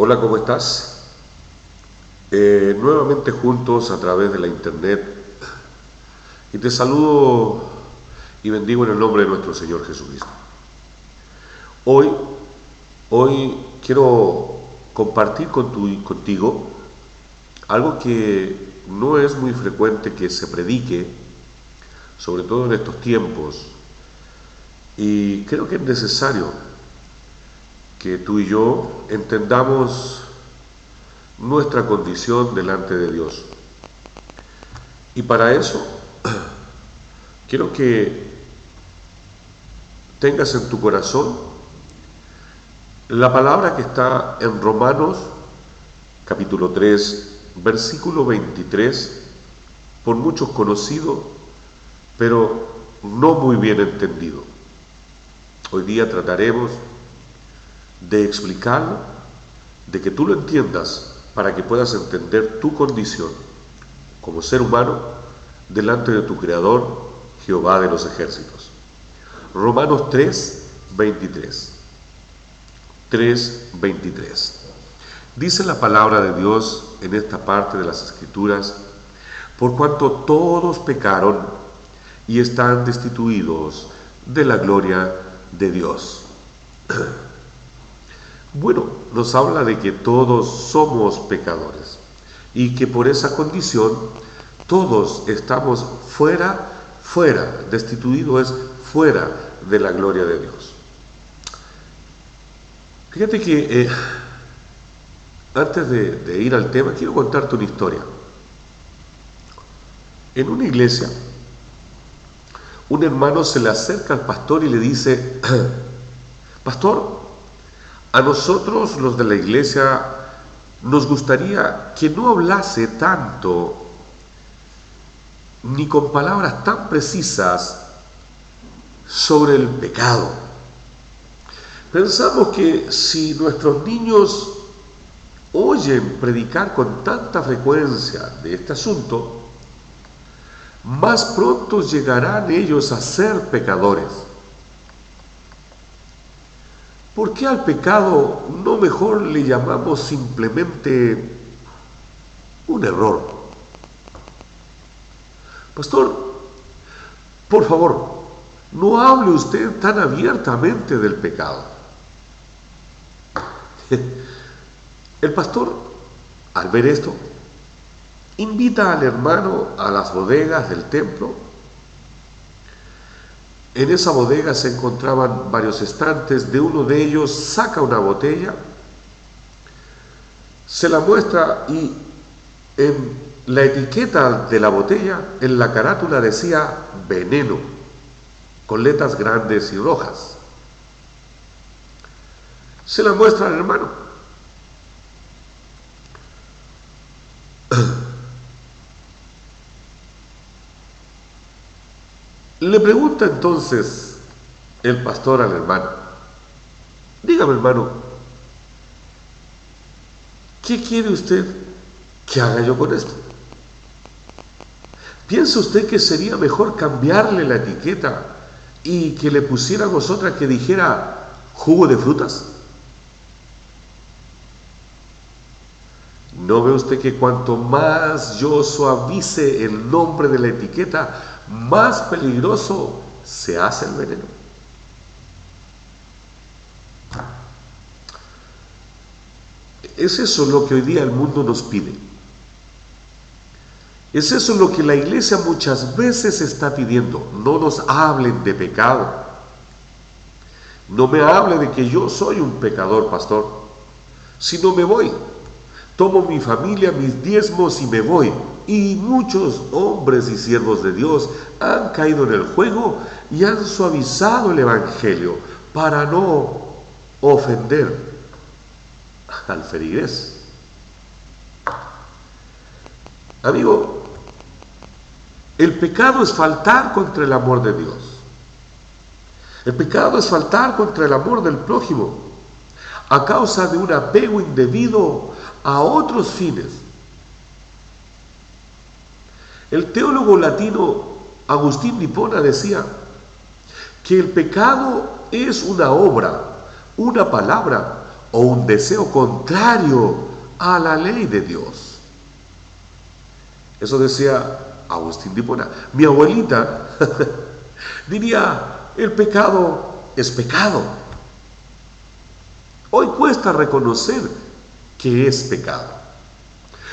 Hola, ¿cómo estás? Nuevamente juntos a través de la internet y te saludo y bendigo en el nombre de nuestro Señor Jesucristo. Hoy, hoy quiero compartir contigo algo que no es muy frecuente que se predique, sobre todo en estos tiempos, y creo que es necesario que tú y yo entendamos nuestra condición delante de Dios. Y para eso quiero que tengas en tu corazón la palabra que está en Romanos capítulo 3 versículo 23, por muchos conocido, pero no muy bien entendido. Hoy día trataremos de explicarlo, de que tú lo entiendas, para que puedas entender tu condición como ser humano delante de tu Creador, Jehová de los ejércitos. Romanos 3:23. 3:23. Dice la palabra de Dios en esta parte de las Escrituras: por cuanto todos pecaron y están destituidos de la gloria de Dios. Bueno, nos habla de que todos somos pecadores y que por esa condición todos estamos destituido es fuera de la gloria de Dios. Fíjate que antes de ir al tema, quiero contarte una historia. En una iglesia, un hermano se le acerca al pastor y le dice: pastor, a nosotros los de la iglesia nos gustaría que no hablase tanto ni con palabras tan precisas sobre el pecado. Pensamos que si nuestros niños oyen predicar con tanta frecuencia de este asunto, más pronto llegarán ellos a ser pecadores. ¿Por qué al pecado no mejor le llamamos simplemente un error? Pastor, por favor, no hable usted tan abiertamente del pecado. El pastor, al ver esto, invita al hermano a las bodegas del templo. En esa bodega se encontraban varios estantes. De uno de ellos saca una botella, se la muestra y en la etiqueta de la botella, en la carátula, decía veneno, con letras grandes y rojas. Se la muestra al hermano. Le pregunta entonces el pastor al hermano: dígame, hermano, ¿qué quiere usted que haga yo con esto? ¿Piensa usted que sería mejor cambiarle la etiqueta y que le pusiéramos otra que dijera jugo de frutas? ¿No ve usted que cuanto más yo suavice el nombre de la etiqueta, más peligroso se hace el veneno? Es eso lo que hoy día el mundo nos pide. Es eso lo que la iglesia muchas veces está pidiendo. No nos hablen de pecado. No me hable de que yo soy un pecador, pastor. Si no, me voy. Tomo mi familia, mis diezmos y me voy. Y muchos hombres y siervos de Dios han caído en el juego y han suavizado el evangelio para no ofender al feligrés. Amigo, el pecado es faltar contra el amor de Dios. El pecado es faltar contra el amor del prójimo a causa de un apego indebido a otros fines. El teólogo latino Agustín de Hipona decía que el pecado es una obra, una palabra o un deseo contrario a la ley de Dios. Eso decía Agustín de Hipona. Mi abuelita diría, el pecado es pecado. Hoy cuesta reconocer que es pecado.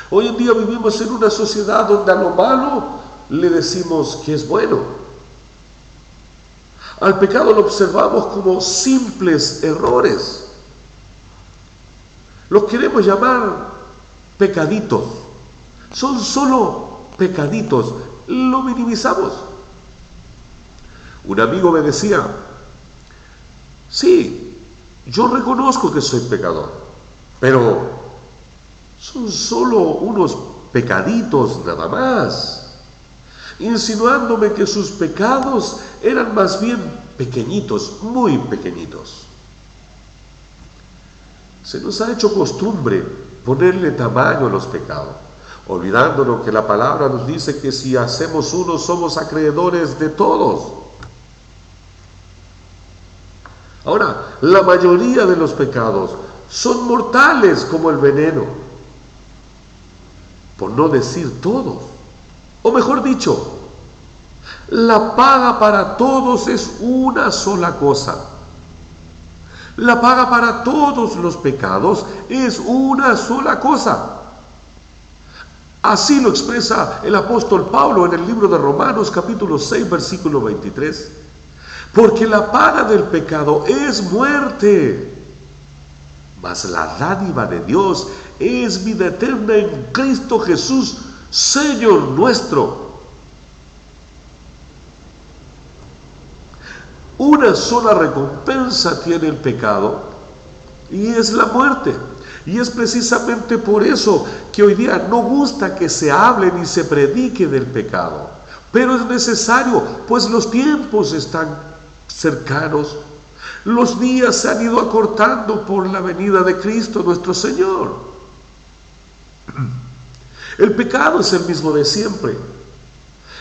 Hoy en día vivimos en una sociedad donde a lo malo le decimos que es bueno. Al pecado lo observamos como simples errores. Los queremos llamar pecaditos. Son solo pecaditos. Lo minimizamos. Un amigo me decía, sí, yo reconozco que soy pecador, pero son solo unos pecaditos nada más, insinuándome que sus pecados eran más bien pequeñitos, muy pequeñitos. Se nos ha hecho costumbre ponerle tamaño a los pecados, olvidándonos que la palabra nos dice que si hacemos uno somos acreedores de todos. Ahora, la mayoría de los pecados son mortales como el veneno, por no decir todos. O mejor dicho, la paga para todos es una sola cosa. La paga para todos los pecados es una sola cosa. Así lo expresa el apóstol Pablo en el libro de Romanos capítulo 6, versículo 23. Porque la paga del pecado es muerte, mas la dádiva de Dios es vida eterna en Cristo Jesús, Señor nuestro. Una sola recompensa tiene el pecado y es la muerte. Y es precisamente por eso que hoy día no gusta que se hable ni se predique del pecado. Pero es necesario, pues los tiempos están cercanos. Los días se han ido acortando por la venida de Cristo nuestro Señor. El pecado es el mismo de siempre.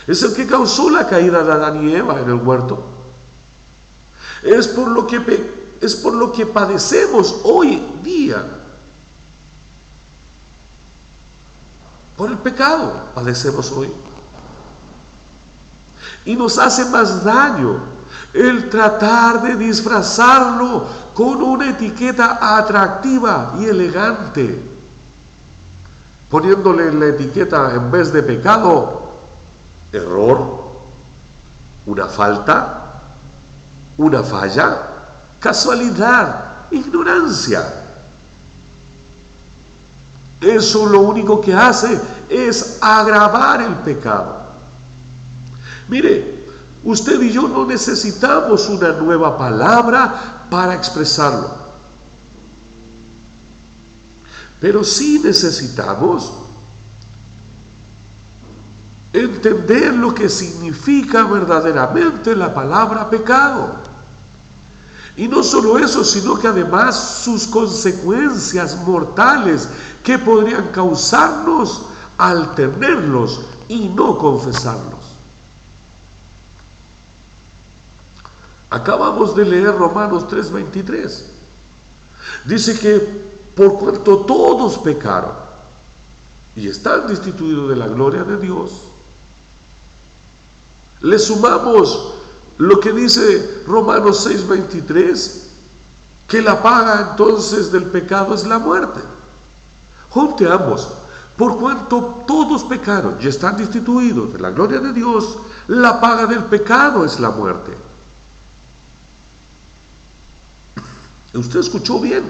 Es el que causó la caída de Adán y Eva en el huerto. Es por lo que padecemos hoy día. Por el pecado padecemos hoy. Y nos hace más daño el tratar de disfrazarlo con una etiqueta atractiva y elegante, poniéndole la etiqueta en vez de pecado, error, una falta, una falla, casualidad, ignorancia. Eso lo único que hace es agravar el pecado. Mire, usted y yo no necesitamos una nueva palabra para expresarlo. Pero sí necesitamos entender lo que significa verdaderamente la palabra pecado. Y no solo eso, sino que además sus consecuencias mortales que podrían causarnos al tenerlos y no confesarlos. Acabamos de leer Romanos 3:23. Dice que por cuanto todos pecaron y están destituidos de la gloria de Dios, le sumamos lo que dice Romanos 6:23, que la paga entonces del pecado es la muerte. Junte ambos. Por cuanto todos pecaron y están destituidos de la gloria de Dios, la paga del pecado es la muerte. Usted escuchó bien.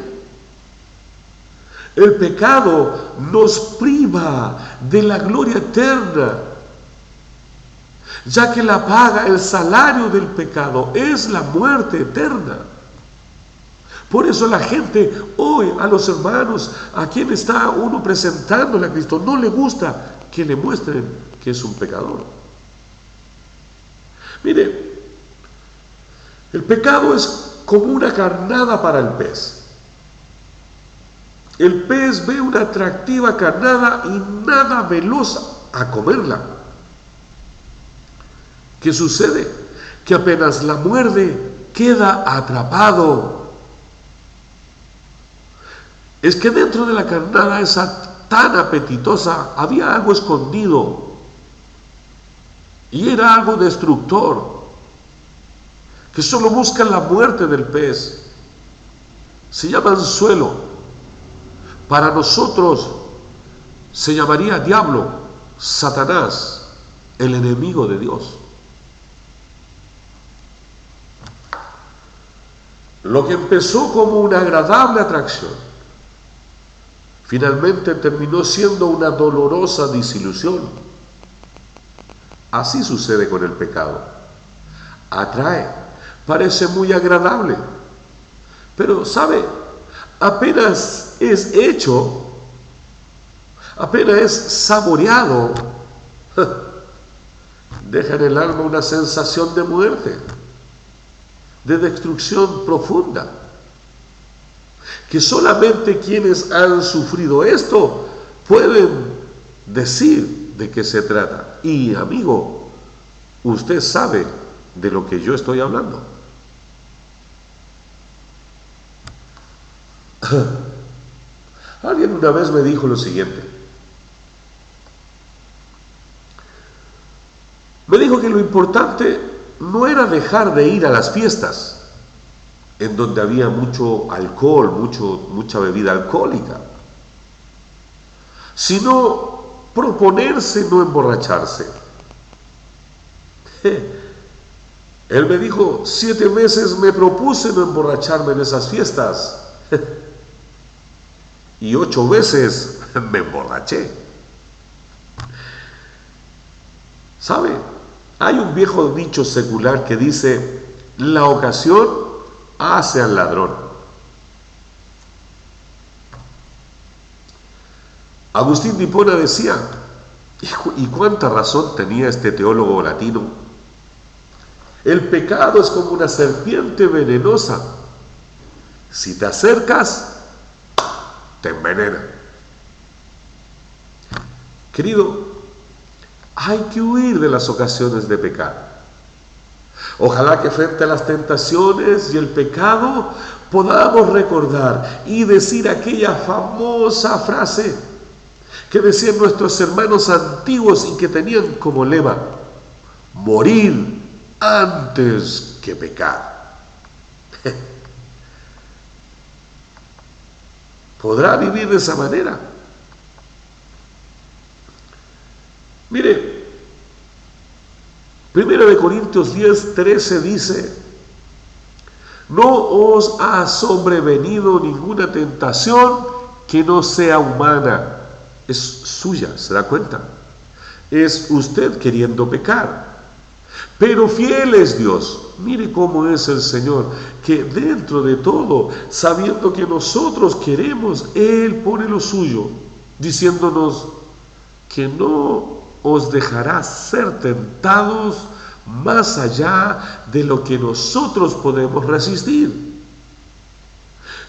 El pecado nos priva de la gloria eterna, ya que la paga, el salario del pecado es la muerte eterna. Por eso la gente hoy, a los hermanos, a quien está uno presentándole a Cristo, no le gusta que le muestren que es un pecador. Mire, el pecado es como una carnada para el pez. El pez ve una atractiva carnada y nada veloz a comerla. ¿Qué sucede? Que apenas la muerde, queda atrapado. es que dentro de la carnada esa tan apetitosa había algo escondido y era algo destructor que solo busca la muerte del pez. Se llama anzuelo. Para nosotros se llamaría diablo, Satanás, el enemigo de Dios. Lo que empezó como una agradable atracción, finalmente terminó siendo una dolorosa desilusión. Así sucede con el pecado. Atrae, parece muy agradable, pero ¿sabe? Apenas es hecho, apenas es saboreado, deja en el alma una sensación de muerte, de destrucción profunda, que solamente quienes han sufrido esto pueden decir de qué se trata. Y amigo, usted sabe de lo que yo estoy hablando. Alguien una vez me dijo lo siguiente. Me dijo que lo importante no era dejar de ir a las fiestas, en donde había mucho alcohol, mucha bebida alcohólica, sino proponerse no emborracharse. Él me dijo, 7 veces me propuse no emborracharme en esas fiestas y 8 veces me emborraché. ¿Sabe? Hay un viejo dicho secular que dice, la ocasión hace al ladrón. Agustín de Hipona decía, y cuánta razón tenía este teólogo latino, el pecado es como una serpiente venenosa. Si te acercas, te envenena. Querido, hay que huir de las ocasiones de pecar. Ojalá que frente a las tentaciones y el pecado podamos recordar y decir aquella famosa frase que decían nuestros hermanos antiguos y que tenían como lema, morir antes que pecar. ¿Podrá vivir de esa manera? Mire, 1 Corintios 10:13 dice, no os ha sobrevenido ninguna tentación que no sea humana. Es suya, ¿se da cuenta? Es usted queriendo pecar. Pero fiel es Dios. Mire cómo es el Señor, que dentro de todo, sabiendo que nosotros queremos, Él pone lo suyo, diciéndonos que no os dejará ser tentados más allá de lo que nosotros podemos resistir,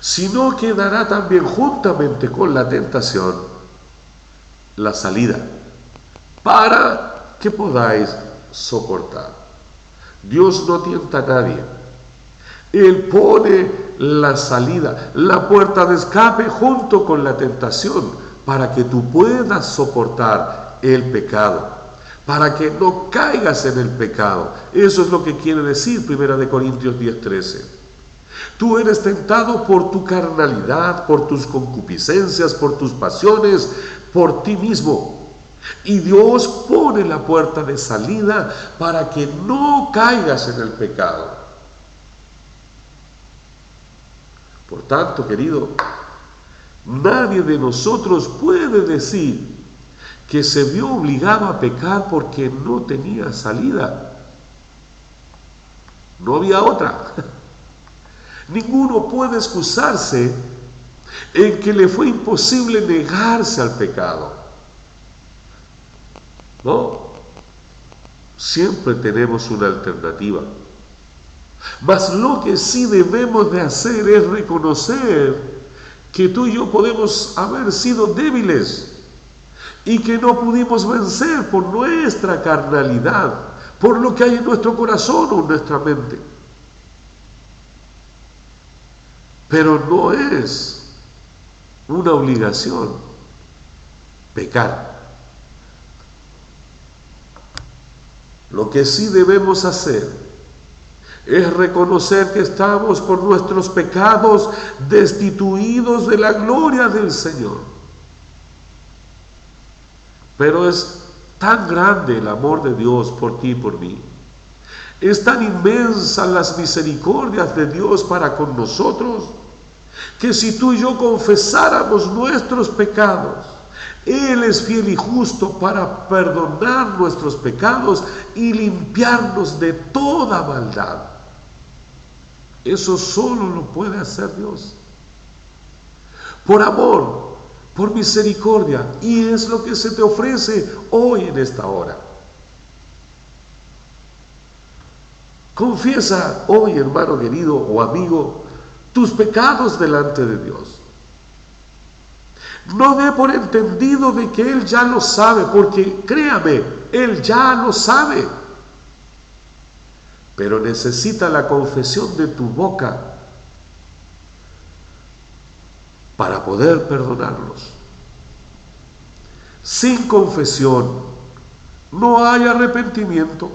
sino que dará también juntamente con la tentación la salida para que podáis soportar. Dios no tienta a nadie. Él pone la salida, la puerta de escape junto con la tentación para que tú puedas soportar el pecado, para que no caigas en el pecado. Eso es lo que quiere decir 1 Corintios 10:13. Tú eres tentado por tu carnalidad, por tus concupiscencias, por tus pasiones, por ti mismo. Y Dios pone la puerta de salida para que no caigas en el pecado. Por tanto, querido, nadie de nosotros puede decir que se vio obligado a pecar porque no tenía salida. No había otra. Ninguno puede excusarse en que le fue imposible negarse al pecado. No, siempre tenemos una alternativa. Mas lo que sí debemos de hacer es reconocer que tú y yo podemos haber sido débiles y que no pudimos vencer por nuestra carnalidad, por lo que hay en nuestro corazón o en nuestra mente. Pero no es una obligación pecar. Lo que sí debemos hacer es reconocer que estamos por nuestros pecados destituidos de la gloria del Señor. Pero es tan grande el amor de Dios por ti y por mí. Es tan inmensa las misericordias de Dios para con nosotros, que si tú y yo confesáramos nuestros pecados, Él es fiel y justo para perdonar nuestros pecados y limpiarnos de toda maldad. Eso solo lo puede hacer Dios. Por amor, por misericordia, y es lo que se te ofrece hoy en esta hora. Confiesa hoy, hermano querido o amigo, tus pecados delante de Dios. No dé por entendido de que Él ya lo sabe, porque créame, Él ya lo sabe. Pero necesita la confesión de tu boca para poder perdonarlos. Sin confesión no hay arrepentimiento.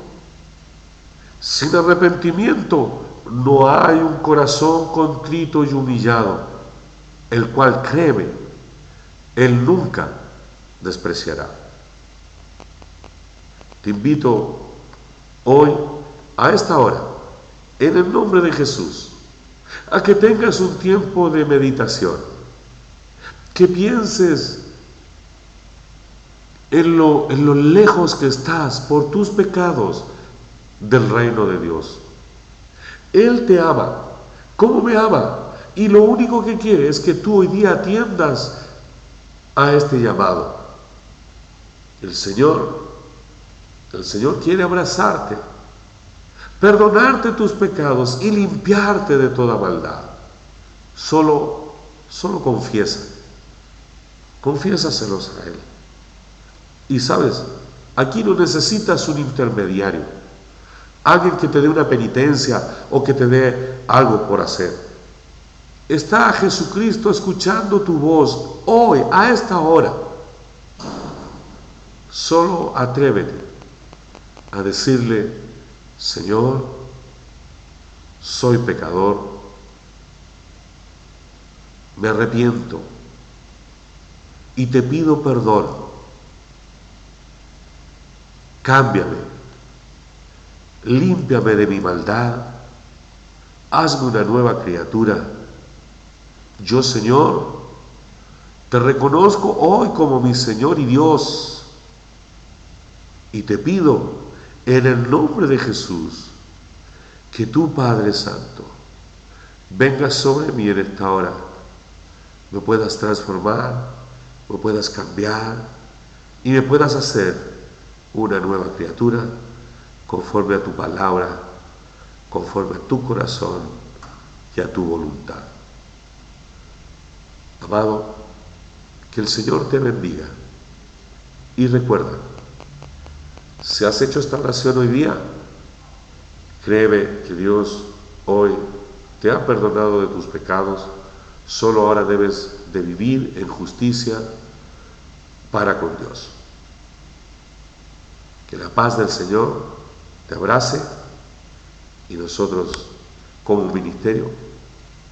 Sin arrepentimiento no hay un corazón contrito y humillado, el cual, créeme, Él nunca despreciará. Te invito hoy, a esta hora, en el nombre de Jesús, a que tengas un tiempo de meditación, que pienses en lo lejos que estás por tus pecados del reino de Dios. Él te ama, como me ama, y lo único que quiere es que tú hoy día atiendas a este llamado. El Señor quiere abrazarte, perdonarte tus pecados y limpiarte de toda maldad. Solo confiésaselos a Él. Y sabes, aquí no necesitas un intermediario, alguien que te dé una penitencia o que te dé algo por hacer. Está Jesucristo escuchando tu voz hoy, a esta hora. Solo atrévete a decirle: Señor, soy pecador, me arrepiento y te pido perdón. Cámbiame, límpiame de mi maldad, hazme una nueva criatura. Yo, Señor, te reconozco hoy como mi Señor y Dios, y te pido en el nombre de Jesús que tú, Padre Santo, vengas sobre mí en esta hora, me puedas transformar, me puedas cambiar y me puedas hacer una nueva criatura conforme a tu palabra, conforme a tu corazón y a tu voluntad. Amado, que el Señor te bendiga. Y recuerda, si has hecho esta oración hoy día, créeme que Dios hoy te ha perdonado de tus pecados. Solo ahora debes de vivir en justicia para con Dios. Que la paz del Señor te abrace y nosotros como ministerio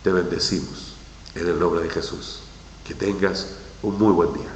te bendecimos en el nombre de Jesús. Que tengas un muy buen día.